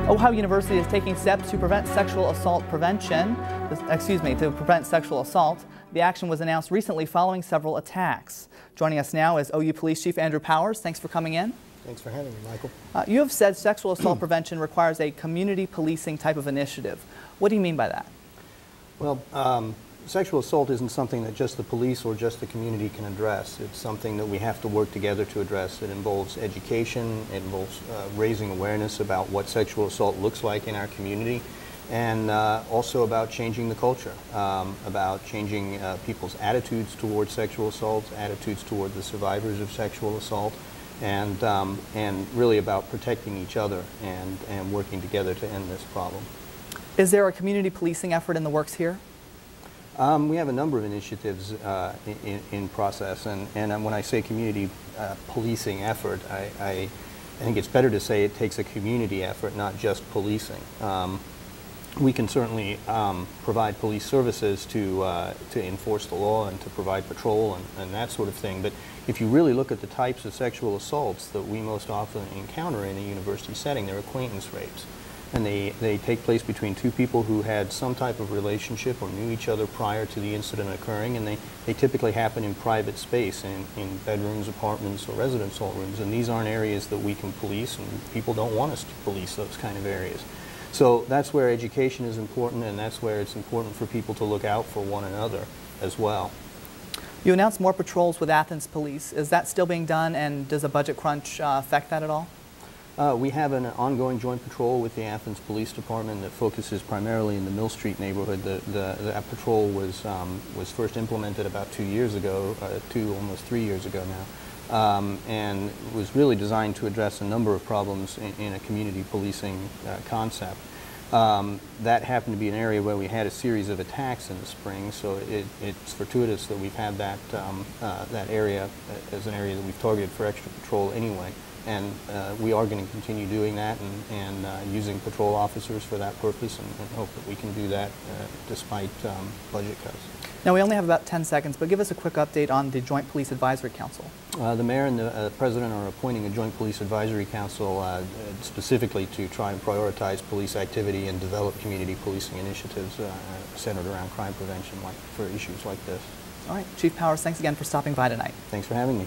Ohio University is taking steps to prevent sexual assault prevention. To prevent sexual assault. The action was announced recently following several attacks. Joining us now is OU Police Chief Andrew Powers. Thanks for coming in. Thanks for having me, Michael. You have said sexual assault prevention requires a community policing type of initiative. What do you mean by that? Well, sexual assault isn't something that just the police or just the community can address. It's something that we have to work together to address. It involves education, it involves raising awareness about what sexual assault looks like in our community, and also about changing the culture, about changing people's attitudes towards sexual assault, attitudes toward the survivors of sexual assault, and really about protecting each other and working together to end this problem. Is there a community policing effort in the works here? We have a number of initiatives in process, and when I say community policing effort, I think it's better to say it takes a community effort, not just policing. We can certainly provide police services to enforce the law and to provide patrol and that sort of thing, but if you really look at the types of sexual assaults that we most often encounter in a university setting, they're acquaintance rapes. And they take place between two people who had some type of relationship or knew each other prior to the incident occurring, and they typically happen in private space, in bedrooms, apartments, or residence hall rooms, and these aren't areas that we can police, and people don't want us to police those kind of areas. So that's where education is important, and that's where it's important for people to look out for one another as well. You announced more patrols with Athens Police. Is that still being done, and does a budget crunch affect that at all? We have an ongoing joint patrol with the Athens Police Department that focuses primarily in the Mill Street neighborhood. That patrol was first implemented about 2 years ago, almost 3 years ago now, and was really designed to address a number of problems in a community policing concept. That happened to be an area where we had a series of attacks in the spring, so it's fortuitous that we've had that area as an area that we've targeted for extra patrol anyway. And we are going to continue doing that and using patrol officers for that purpose, and hope that we can do that despite budget cuts. Now, we only have about 10 seconds, but give us a quick update on the Joint Police Advisory Council. The mayor and the president are appointing a Joint Police Advisory Council specifically to try and prioritize police activity and develop community policing initiatives centered around crime prevention for issues like this. All right, Chief Powers, thanks again for stopping by tonight. Thanks for having me.